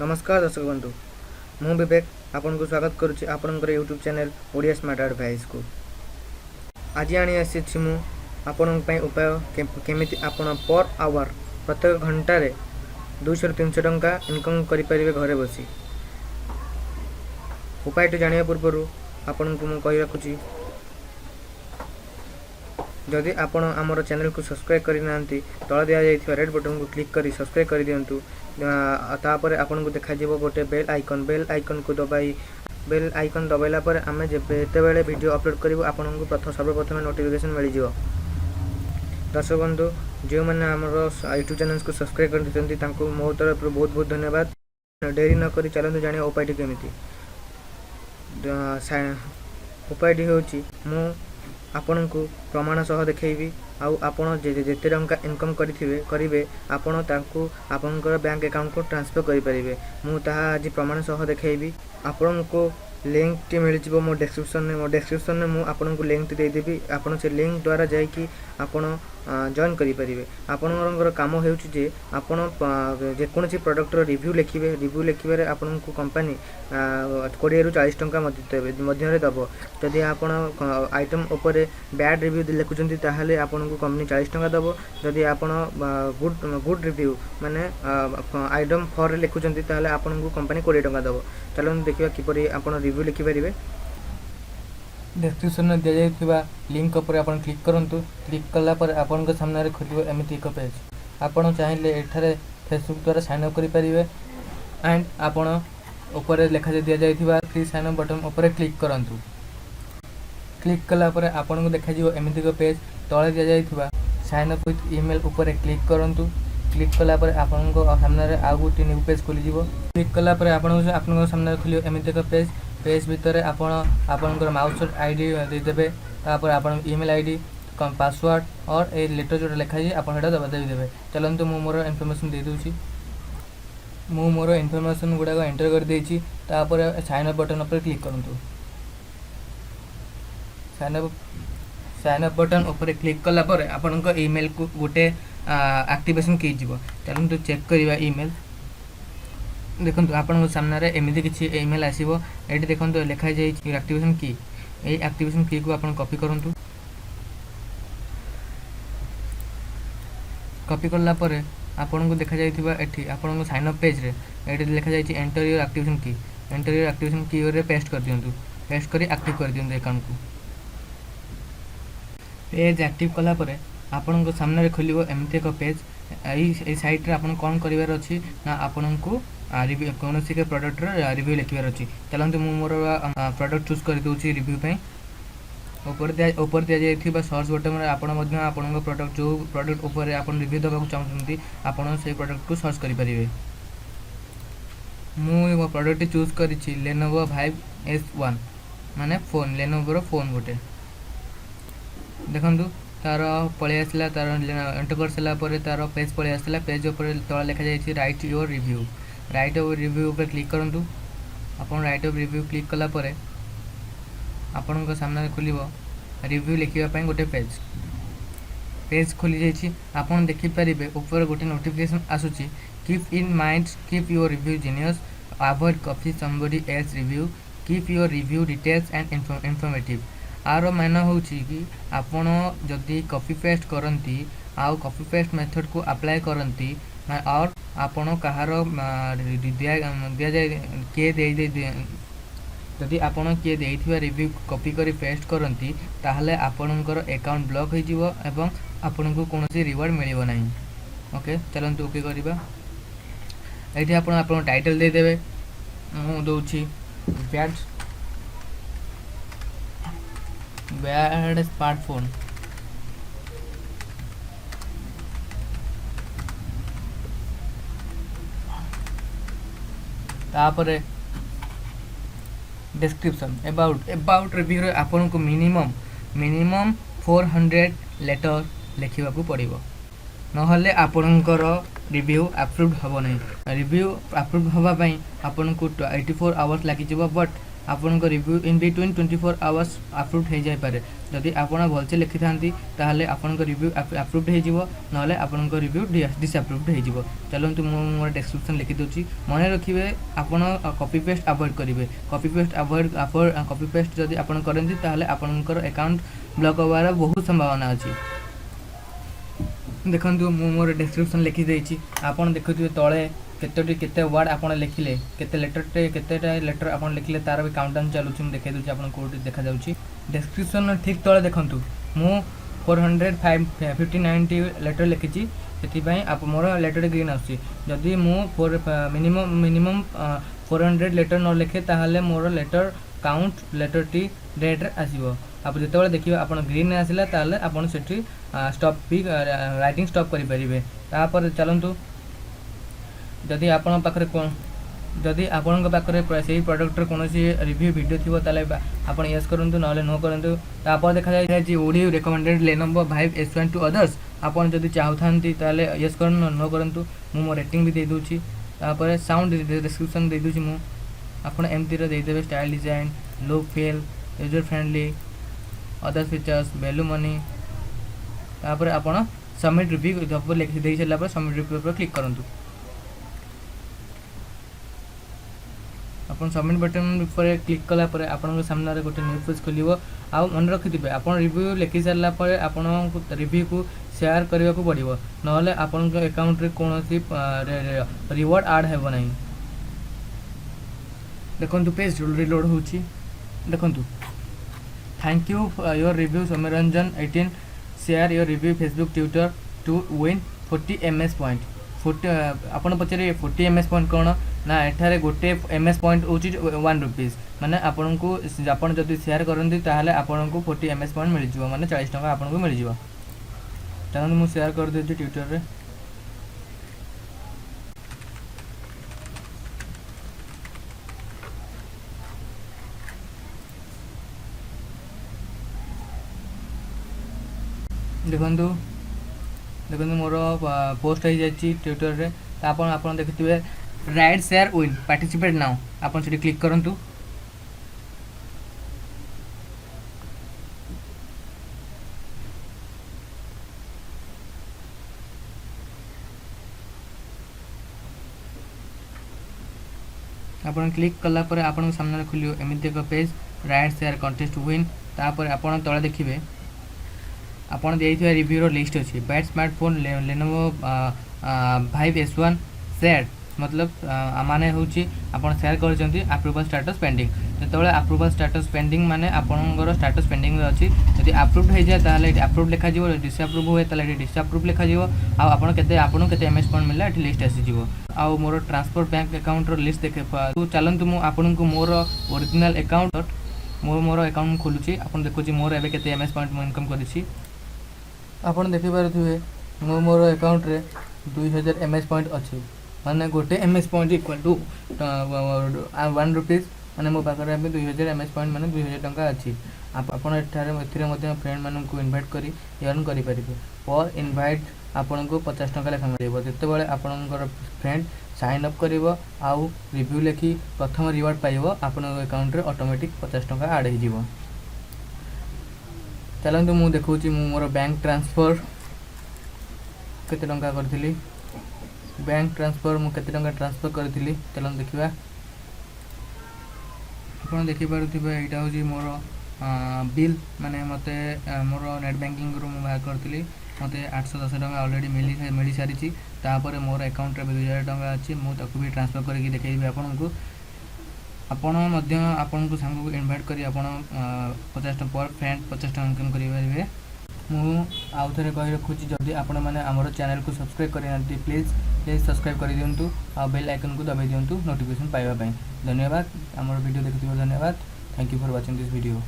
नमस्कार दर्शक बंधु मु विवेक आपन को स्वागत करुच्ची आपनकर YouTube channel Odia smart advice को। आज आनी आसी मु आपण उपाय केमिति आपण पर आवर प्रत्येक घंटार 200 ରୁ 300 टंका इनकम करें घरे बसी। उपाय जाना पूर्व आपण को कही रखुची जदि आपण आमर चैनल को सब्सक्राइब करना तल दि जाइए रेड बटन को क्लिक कर सब्सक्राइब कर दिंतु। तापर आपन को देखा गोटे बेल आइकन को दबाई बेल आइकन दबाइला पर आम जिते वीडियो अपलोड करूँ आपन को सर्वप्रथम नोटिफिकेशन मिल जाव। दर्शक बंधु जो मैंने आमर यूट्यूब चैनल को सब्सक्राइब कर मो तरफ बहुत बहुत धन्यवाद। डेरी नक चलते जाने उपाय केमिति। उपाय हूँ मु आपण को प्रमाण सह देखी आउ आपण जिते टंका इनकम करेंगे आपण ताकू आपणकर बैंक अकाउंट को ट्रांसफर करेंगे। मुझे आज प्रमाण सह देखी आपण को लिंक टी मिल जाव मो डिस्क्रिप्शन में मुझे आपन को लिंक देदेवी। आपन से लिंक द्वारा जाकि आपन जॉइन करेंगे। आपणकर काम हो जेकोसी प्रोडक्ट रिव्यू लिखे आपन को कंपनी 20 ରୁ 40 टंका मध्य दब। जदि आप आइटम उपर बैड रिव्यू लिखुं ताहले आपन को कंपनी 40 टंका दब। जदि आप गुड रिव्यू माने आइटम 4 लिखुं ताहले आपन को कंपनी 20 टंका दब। चलो देखिए किपरि आपन रिव्यू लिखिपारे। डिस्क्रिप्शन में दि जाइए लिंक पर आप क्लिक करूँ। क्लिक कला पर आपण के सामने खोल एमती एक पेज। आपड़ चाहिए एठारे फेसबुक द्वारा साइन अप करेंगे एंड आपण ऊपर लिखा दि जाइए फ्री साइन अप बटन उपर क्लिक करूँ। क्लिक कला पर आपण को देखा एमती एक पेज। तले दि जाइए साइन अप विथ ईमेल उपर क्लिक करूँ। क्लिक कला पर आपण को सामने आउ गोटे न्यू पेज खोल। क्लिक कला पर आपण सामने खोल एमती एक पेज। पेज भितर आपणकर माउस आईडी देदेवे। तापर आपण ईमेल आईडी पासवर्ड और ए लेटर जो लिखा है आप देदेवे। चलतु मु मोर इनफॉरमेशन दे दूची। मु मोर इनफॉरमेशन गुड़ाक एंटर कर देछि। तापर साइन अप बटन पर क्लिक करूँ। साइन अप बटन उपर क्लिक कला पर आपण ईमेल को गोटे एक्टिवेशन की जीवो। चलतु चेक करवा ईमेल। देखो आपन सामने एमती किसी ईमेल आसो। ये देखो लिखाई जाइए एक्टिवेशन की। ये एक्टिवेशन की को आपन कॉपी करूँ। कॉपी करला पर आपन को देखा जाइए एठी आपन को साइन अप पेज रे ये लिखा जाइए एंटर योर एक्टिवेशन की। एंटर योर एक्टिवेशन की रे पेस्ट कर दिंतु। पेस्ट करी एक्टिव कर दिंतु अकाउंट को। पेज एक्टिव कला पर आपन को सामने खोलिबो एमती एक पेज। यही साइट रे आपन कौन करिवार अछि ना आपन को रिव्यू कौन के प्रोडक्ट रिव्यू लिखार अच्छी। चलते मुझे मोर प्रोडक्ट चूज कर दूसरी रिव्यू पे। ऊपर दि जाइए सर्च बटन में आपण प्रोडक्ट जो प्रोडक्ट उपर आप रिव्यू देवाक चाहते आपड़ से प्रोडक्ट को सर्च करेंगे। मो प्रोडक्ट चूज कर लेनोवो भाइव S1 माने फोन लेनोवो फोन गोटे। देखु तार पलि आसला तार एंटर कर सारापर तार पेज पलि आसला। पेज उपर तला लिखा जाइए right your review. Right of review पर क्लिक करूँ। आप राइट ऑफ रिव्यू क्लिक कला परे आपण को सामने खोलिबो रिव्यू लिखिबा गोटे पेज खोली जाइए। आपन देखि परिबे ऊपर गोटे नोटिफिकेशन आसुची keep in mind keep your review genius avoid copy somebody else review keep your review details and informative. आर मान हूँ कि आपण जदि कॉपी पेस्ट करती आउ कॉपी पेस्ट मेथड को अप्लाई करती और आपण कहार दि जाए किए जदि आपण किए देथिबा रिव्यू कॉपी करी पेस्ट करती ताहले आपणकर अकाउंट ब्लॉक हो एवं आपण को कौन रिवार्ड मिलिबो नहीं। ओके चलतु ओके करवा। ये आपण टाइटल देदेवे। मु दउछि बैड स्मार्टफोन। तापर डिस्क्रिप्शन अबाउट रिव्यू आपन को मिनिमम 400 लेटर लिखा पड़ो नहले आपणकर रिव्यू अप्रूव्ड हम नहीं। रिव्यू अप्रूव्ड होगापाई आपन को 84 आवर्स लगी बट आपन review in between 24 hours approved हो जाए पारे जदि आपन भलसे लिखि थांती ताहले आपन रिव्यू अप्रूव्ड हो जिवो नले आपन रिव्यू डिसअप्रूव्ड हो जिवो। चलंतु मु मोर डिस्क्रिप्शन लिखि दोची मने रखिबे आपन कॉपी पेस्ट अवॉइड करिवे कॉपी पेस्ट जदि आपन करंती ताहले आपनकर अकाउंट ब्लॉक होवार बहुत संभावना अछि। देखंतु मु मोर डिस्क्रिप्शन लिखि देछि आपन देखुथिबे तळे केते वर्ड आपन लिखिले केते लेटर आपन लिखिले तार भी काउंटडाउन चालुछि। मु देखाइ दोछि आपन कोड देखा जाउछि डिस्क्रिप्शन ठीक तळे देखंतु मु 459 लेटर लिखिछि सेति पई आप मोर लेटर ग्रीन आछि। जदि मु मिनिमम 400 लेटर न लिखे ताहले मोर लेटर काउंट लेटर टी रेड आसीबो। आप जेतेबेले देखिबे आपन ग्रीन आसिला ताहले आपन सेठी स्टॉप भी राइटिंग स्टॉप करि परिबे। तापर चलंतु जदि आपन पाखरे जदि आपन पाखरे सेही प्रोडक्ट रे कोनोसी रिव्यू वीडियो थिबो ताले आपन यस करंतु नले नो करंतु। तापर देखा जाय जे ओडी recommended Lenovo Vibe S1 to others आपन जदि चाहुथांती ताले यस करन नो करंतु। मु मो रेटिंग भी दे दोछि तापर साउंड डिस्क्रिप्शन दे दोछि मु आपन एमती रे दे देबे style design look feel user friendly other features value money. तापर आपन सबमिट रिव्यू जब लिखि देइ छला पर सबमिट रिव्यू पर क्लिक करंतु। आपन सबमिट बटन पर क्लिक कला पर आपन सामने रे गोटे न्यू पेज खोलिबो। आ मन रखिदिबे आपन रिव्यू लिखि सरला पर आपन रिव्यू को शेयर करबा को पड़िबो नहले आपन अकाउंट रे कोनोसी रिवार्ड ऐड हेबो नाही। देखंतु पेज रिलोड होछि देखंतु thank you your review Soumyaranjan 18 share your review Facebook Twitter to win 40 MS point. 40 आपन पछरे 40 MS पॉइंट कोन ना एठारे गोटे MS पॉइंट होछि 1 रुपीस माने आपन को आपन जदि शेयर करंती ताहले आपन को 40 MS पॉइंट मिल जिवो माने 40 टका आपन को मिल जिवो। ताहले मु शेयर कर देछि ट्विटर रे। देखंतु मोर पोस्ट हो जाइए ट्विटर रे आपन देखिथिबे right share win participate now आपन सेठी क्लिक करंतु। आपन क्लिक कला पर आपन सामने खुलियो एमिति एक page right share contest win. तापर आपन तळे देखिबे आपन देइथिबा रिव्यू रो लिस्ट अछि बैट smartphone Lenovo Vibe S1 share मतलब माने होची आपन शेयर करचंती अप्रूवल स्टेटस पेंडिंग। जेतबेले अप्रूवल स्टेटस पेंडिंग माने आपनकर स्टेटस पेंडिंग रे अछि यदि अप्रूव्ड हो जाय ताले अप्रूव्ड लिखा जिवो डिसअप्रूव होय ताले डिसअप्रूव लिखा जिवो। आ आपन केते MS पॉइंट मिलला एठी लिस्ट आसी जिवो। आ मोर ट्रांसफर बैंक अकाउंट रो लिस्ट देखे तो चलंतु मु आपनकु मोर ओरिजिनल अकाउंट मोर अकाउंट खोलुची आपन देखुची मोर एबे केते MS पॉइंट मु इनकम करिछि। आपन देखि पारुथिबे मोर अकाउंट रे 2000 MS पॉइंट अछि माने गोटे MS point equal to 1 rupees माने मो पाखरे 2000 MS पॉइंट माने 2000 टंका अछि। आपन एठारे एथिरे मध्ये फ्रेंड मानन को इनवाइट करी अर्न करि परिबे। पर इनवाइट आपन को 50 टंका लेखा मिलिबो जेतेबेले आपनकर फ्रेंड साइन अप करिवो आउ रिव्यू लेखि प्रथम रिवार्ड पाइबो आपन अकाउंट रे ऑटोमेटिक 50 टंका ऐड हो जिवो। चलंतु मु देखौची मु मोर बैंक ट्रांसफर केते टंका करथिली बैंक ट्रांसफर मु केते टंका ट्रांसफर करथिली चलन देखिबा। आपण देखि पारुथिबे एटा होजी मोर बिल माने मते मोर नेट बैंकिंग रो मु बाहर करथिली मते 810 टंका ऑलरेडी मिली सारिची। तापर मोर अकाउंट रे 2000 टंका अछि मु ताकू भी ट्रांसफर करके देखैबे आपन को। आपण मध्य आपन को संग को इनवाइट करी आपण 50 टका पर फ्रेंड 50 टका इनकम करि परिबे। मु आउ थरे कहि रखुची जदी आपण माने हमर चैनल को सब्सक्राइब करि नथि प्लीज सब्सक्राइब करि दियंतु आ बेल आइकन को दबाइ दियंतु नोटिफिकेशन पाइबा पई। धन्यवाद हमर वीडियो देखिथिबो धन्यवाद। Thank you for watching this video.